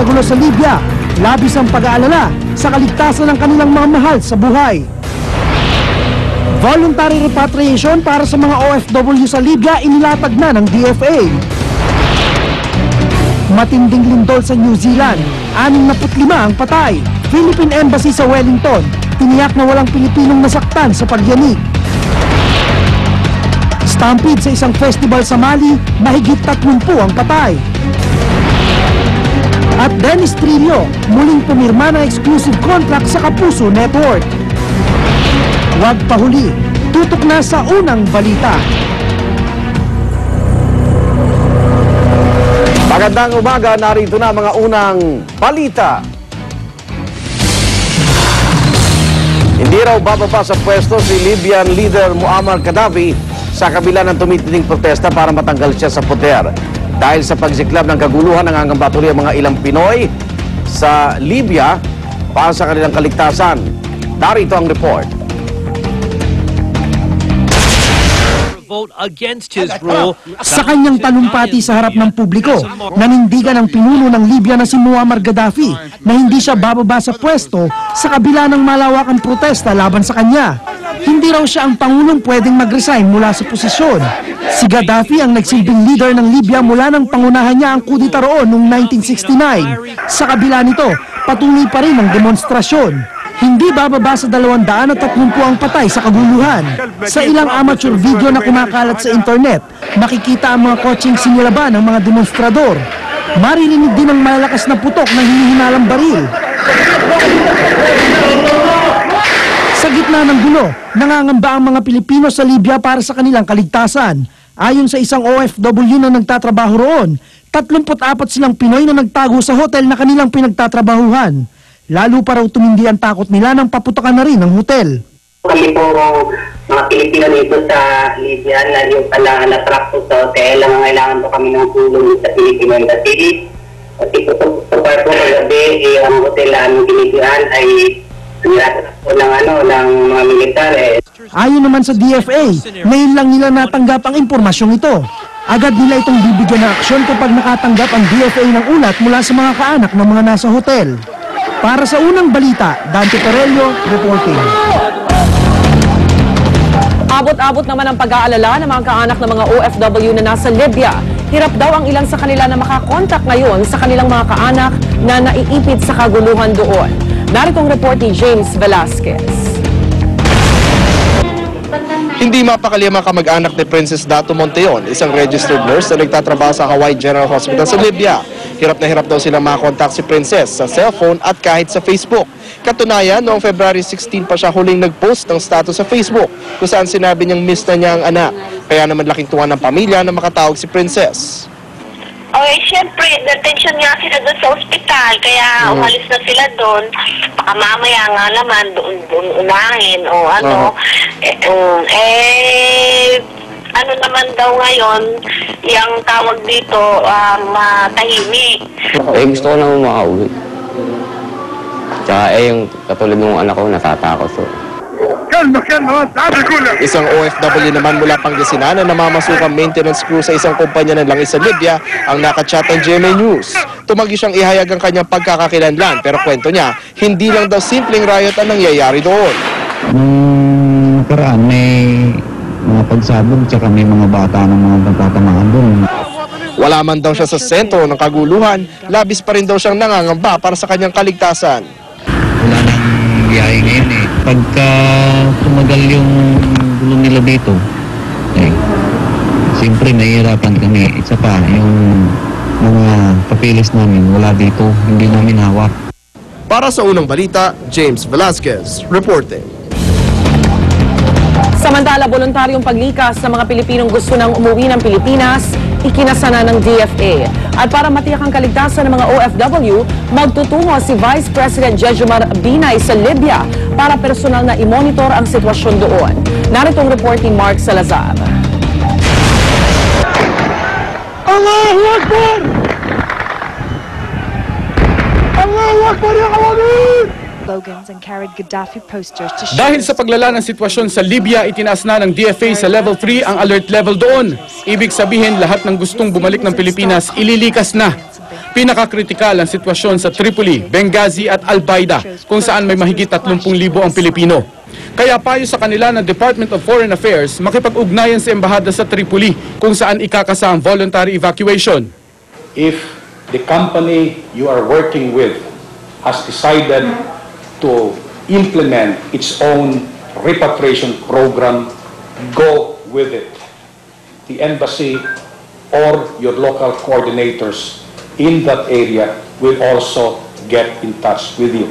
sa gulo sa Libya, labis ang pag-aalala sa kaligtasan ng kanilang mga mahal sa buhay. Voluntary repatriation para sa mga OFW sa Libya inilatag na ng DFA. Matinding lindol sa New Zealand, 65 ang patay. Philippine Embassy sa Wellington, tiniyak na walang Pilipinong nasaktan sa pagyanig. Stampede sa isang festival sa Mali, mahigit 30 ang patay. At Dennis Trillo, muling pumirma ng exclusive contract sa Kapuso Network. Huwag pahuli, tutok na sa unang balita. Magandang umaga, narito na mga unang balita. Hindi raw bababa sa pwesto si Libyan leader Muammar Gaddafi sa kabila ng tumitinding protesta para matanggal siya sa poder. Dahil sa pagsiklab ng kaguluhan, nangangamba tuloy ang mga ilang Pinoy sa Libya para sa kanilang kaligtasan. Narito ang report. Sa kanyang talumpati sa harap ng publiko, nanindigan ang pinuno ng Libya na si Muammar Gaddafi na hindi siya bababa sa pwesto sa kabila ng malawakang protesta laban sa kanya. Hindi raw siya ang pangulong pwedeng mag-resign mula sa posisyon. Si Gaddafi ang nagsilbing leader ng Libya mula nang pangunahan niya ang kudita roon noong 1969. Sa kabila nito, patuloy pa rin ang demonstrasyon. Hindi bababa sa 230 ang patay sa kaguluhan. Sa ilang amateur video na kumakalat sa internet, makikita ang mga kotseng sinilaban ng mga demonstrador. Maririnig din ang malalakas na putok ng hinihinalang baril. Sa gitna ng gulo, nangangamba ang mga Pilipino sa Libya para sa kanilang kaligtasan. Ayon sa isang OFW na nagtatrabaho roon, 34 silang Pinoy na nagtago sa hotel na kanilang pinagtatrabahuhan. Lalo pa raw tumindi ang takot nila nang paputakan na rin ang hotel. Kami po mga Pilipino dito sa Libya na yung pala na-trap po sa hotel, nangangailangan po kami ng tulong sa Pilipino Embassy. Kasi po sa part po kagabi, ang hotel na aming binigyan ay sinirata po ng mga militar. Ayon naman sa DFA, ngayon lang nila natanggap ang impormasyong ito. Agad nila itong bibigyan ng aksyon kapag nakatanggap ang DFA ng ulat mula sa mga kaanak ng mga nasa hotel. Para sa unang balita, Dante Perello, reporting. Abot-abot naman ang pag-aalala ng mga kaanak ng mga OFW na nasa Libya. Hirap daw ang ilan sa kanila na makakontak ngayon sa kanilang mga kaanak na naiipit sa kaguluhan doon. Narito ang report ni James Velasquez. Hindi mapakali ang mga kamag-anak ni Princess Dato Monteon, isang registered nurse na nagtatrabaho sa Hawaii General Hospital sa Libya. Hirap na hirap daw silang makakontak si Princess sa cellphone at kahit sa Facebook. Katunayan, noong February 16 pa siya huling nag-post ng status sa Facebook kung saan sinabi niyang miss na niya ang anak. Kaya naman laking tuwa ng pamilya na makatawag si Princess. Okay, siyempre, detention nga sila doon sa ospital, kaya umalis na sila doon. Baka mamaya nga naman doon unahin o ano. Ano naman daw ngayon, yung tawag dito, matahimik. Gusto ko naman makauwi. Tsaka yung katulad ng anak ko, natatakot. So. Isang OFW naman mula Pangasinan na namamasukang maintenance crew sa isang kumpanya ng langis sa Libya ang nakachat ng GMA News. Tumagi siyang ihayag ang kanyang pagkakakilanlan pero kwento niya, hindi lang daw simpleng riot ang nangyayari doon. Nakaraan may mga pagsabog tsaka may mga bata ng mga nagtatamaan doon. Wala man daw siya sa sentro ng kaguluhan, labis pa rin daw siyang nangangamba para sa kanyang kaligtasan. Wala nang biyahe ngayon eh. Pagka tumagal yung gulo nila dito, siyempre nahihirapan kami. Isa pa, yung mga papilis namin wala dito, hindi namin hawak. Para sa unang balita, James Velasquez, reporting. Samantala, voluntaryong paglikas sa mga Pilipinong gusto nang umuwi ng Pilipinas, ikinasana ng DFA. At para matiyak ang kaligtasan ng mga OFW, magtutungo si Vice President Jejomar Binay sa Libya para personal na i-monitor ang sitwasyon doon. Narito ang report ni Mark Salazar. Allahu Akbar! Allahu Akbar ya Awamin! Dahil sa paglala ng sitwasyon sa Libya, itinaas na ng DFA sa level 3 ang alert level doon. Ibig sabihin, lahat ng gustong bumalik ng Pilipinas ililikas na. Pinakakritikal ang sitwasyon sa Tripoli, Benghazi at Al-Baida kung saan may mahigit 30,000 ang Pilipino. Kaya payo sa kanila ng Department of Foreign Affairs makipag-ugnayan sa embahada sa Tripoli kung saan ikakasa ang voluntary evacuation. If the company you are working with has decided to implement its own repatriation program, go with it. The embassy or your local coordinators in that area will also get in touch with you.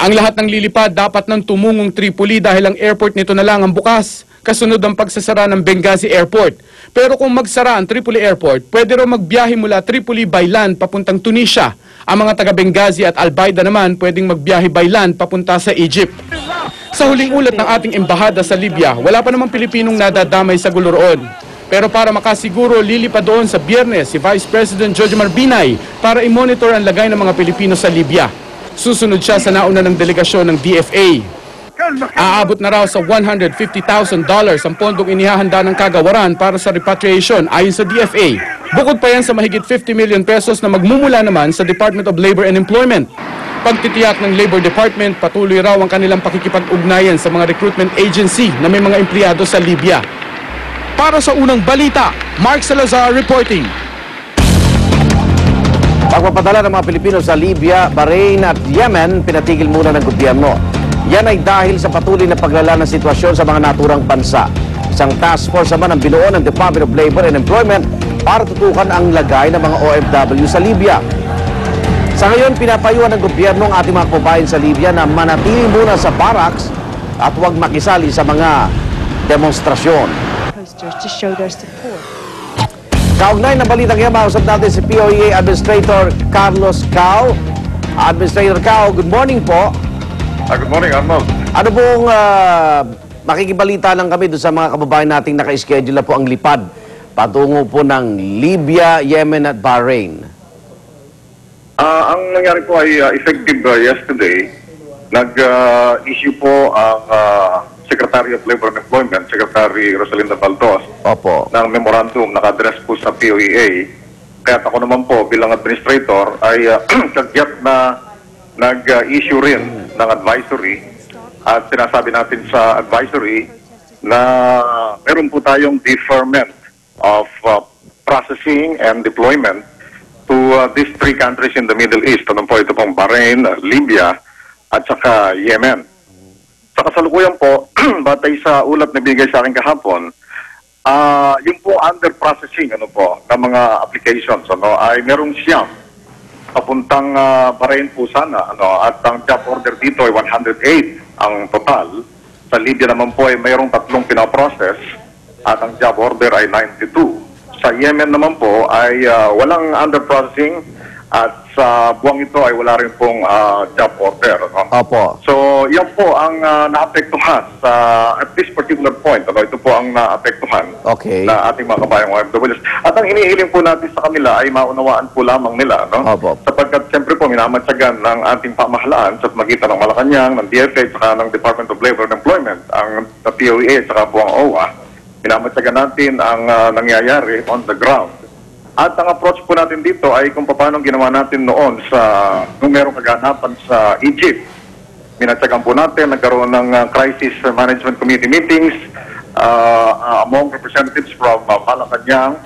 Ang lahat ng lilipad dapat nang tumungong Tripoli dahil ang airport nito na lang ang bukas, kasunod ang pagsasara ng Benghazi Airport. Pero kung magsara ang Tripoli Airport, pwede raw magbiyahe mula Tripoli by land papuntang Tunisia. Ang mga taga Benghazi at Al-Baida naman pwedeng magbiyahe by land papunta sa Egypt. Sa huling ulat ng ating embahada sa Libya, wala pa namang Pilipinong nadadamay sa gulo roon. Pero para makasiguro, lilipad doon sa Biyernes si Vice President Jojomar Binay para i-monitor ang lagay ng mga Pilipino sa Libya. Susunod siya sa nauna ng delegasyon ng DFA. Aabot na raw sa $150,000 ang pondong inihahanda ng kagawaran para sa repatriation ayon sa DFA. Bukod pa yan sa mahigit 50 million pesos na magmumula naman sa Department of Labor and Employment. Pagtitiyak ng Labor Department, patuloy raw ang kanilang pakikipag-ugnayan sa mga recruitment agency na may mga empleyado sa Libya. Para sa unang balita, Mark Salazar reporting. Pagpapadala ng mga Pilipino sa Libya, Bahrain at Yemen, pinatigil muna ng gobyerno. Yan ay dahil sa patuloy na paglala ng sitwasyon sa mga naturang bansa. Isang task force naman ang binuo ng Department of Labor and Employment para tutukan ang lagay ng mga OFW sa Libya. Sa ngayon, pinapayuhan ng gobyerno ang ating mga kababayan sa Libya na manatili muna sa barracks at huwag makisali sa mga demonstrasyon. To show their support. Kaugnay na balitang yan, mausap natin si POEA Administrator Carlos Cao. Administrator Cao, good morning po. Good morning, Arnold. Ano pong makikibalita lang kami doon sa mga kababayan nating naka-schedule na po ang lipad patungo po ng Libya, Yemen at Bahrain? Ang nangyari po ay effective yesterday. Nag-issue po ang Secretary of Labor and Employment, Secretary Rosalinda Baldos, ng memorandum naka-address po sa POEA. Kaya ako naman po bilang administrator ay kagyat na nag-issue rin ng advisory at sinasabi natin sa advisory na meron po tayong deferment of processing and deployment to these three countries in the Middle East. Ano po ito pong Bahrain, Libya at saka Yemen. Sa kasalukuyan po, batay sa ulat na binigay sa akin kahapon, yung po under processing ng mga applications ay meron siyang papuntang Bahrain po sana at ang job order dito ay 108 ang total. Sa Libya naman po ay mayroong 3 pinaprocess at ang job order ay 92. Sa Yemen naman po ay walang under processing at sa buwang ito ay wala rin pong job order. Opo. So, yan po ang naapektuhan sa at this particular point. Ito po ang naapektuhan na ating mga kabayang OFWs. At ang inihiling po natin sa kanila ay maunawaan po lamang nila. Opo. Sapagkat siyempre po minamatsagan ng ating pamahalaan sa magitan ng Malacanang, ng DFA, at ng Department of Labor and Employment, ang POEA at buwang OWA. Minamatsagan natin ang nangyayari on the ground. At ang approach po natin dito ay kung paano ginawa natin noon nung merong kaganapan sa Egypt. Minatsagan po natin, nagkaroon ng Crisis Management Committee meetings among representatives from Malacanang,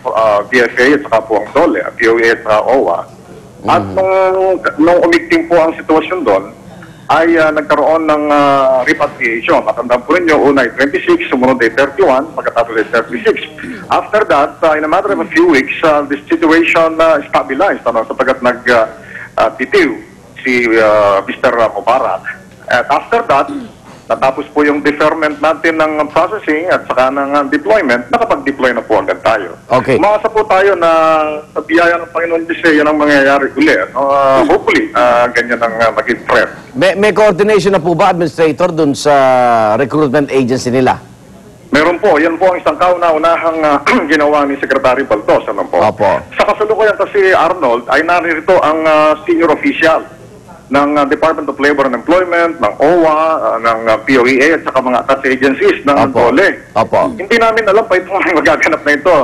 DFA at saka po ang DOLE, POEA at saka OWA. At nung umikting po ang sitwasyon doon, ay nagkaroon ng repatriation. Matandaan po rin yung una ay 26, sumunod ay 31, pagkatapos ay 36. After that, in a matter of a few weeks, the situation stabilized sapagkat nag-titiw si Mr. Mubarak. At after that, natapos po yung deferment natin ng processing at saka ng deployment, nakapag-deploy na po agad tayo. Okay. Umasa po tayo na sa biyaya ng Panginoon Diyos, yan ang mangyayari ulit. Hopefully, ganyan ang maging threat. May coordination na po ba, Administrator, dun sa recruitment agency nila? Meron po. Yan po ang isang kauna-unahang ginawa ni Secretary Baldos. Opo. Sa kasalukuyan kasi, Arnold, ay naririto ang senior official ng Department of Labor and Employment, ng OWA, ng POEA at saka mga attached agencies ng DOLE. Opo. Hindi namin alam pa itong magaganap na ito.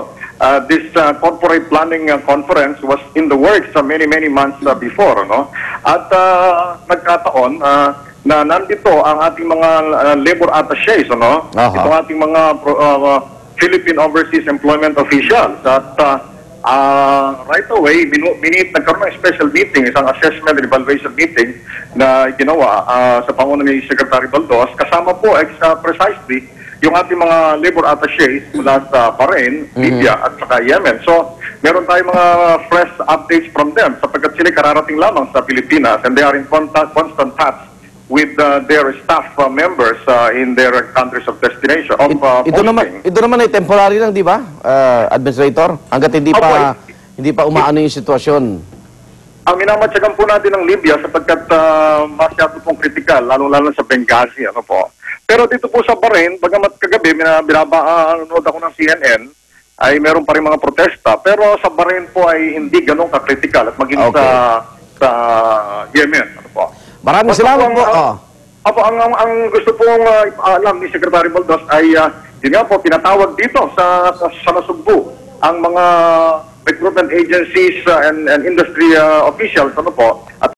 this corporate planning conference was in the works many months before, no? At nagkataon na nandito ang ating mga labor attaches, no? Itong ating mga Philippine Overseas Employment Officials. At right away, nagkaroon ng special meeting, isang assessment and evaluation meeting na ginawa sa panguna ni Secretary Baldos. Kasama po precisely yung ating mga labor attaches mula sa Bahrain, Libya at saka Yemen. So, meron tayong mga fresh updates from them sapagkat sila kararating lamang sa Pilipinas and they are in constant touch with their staff members in their countries of destination. Ito naman ay temporary lang, di ba, Administrator? Hanggat hindi pa umaano yung sitwasyon. Ang minamatyagan po natin ng Libya sapagkat masyado pong kritikal, lalo-lalo sa Benghazi, ano po. Pero dito po sa Bahrain, bagamat kagabi, nanood ako ng CNN, ay meron pa rin mga protesta. Pero sa Bahrain po ay hindi ganun kakritikal at maging sa Yemen, ano po. Maraming salamat po. Ang gusto pong alam ni Secretary Baldos ay yun nga po, pinatawag dito sa Nasugbu ang mga recruitment agencies and industry officials, ano po, at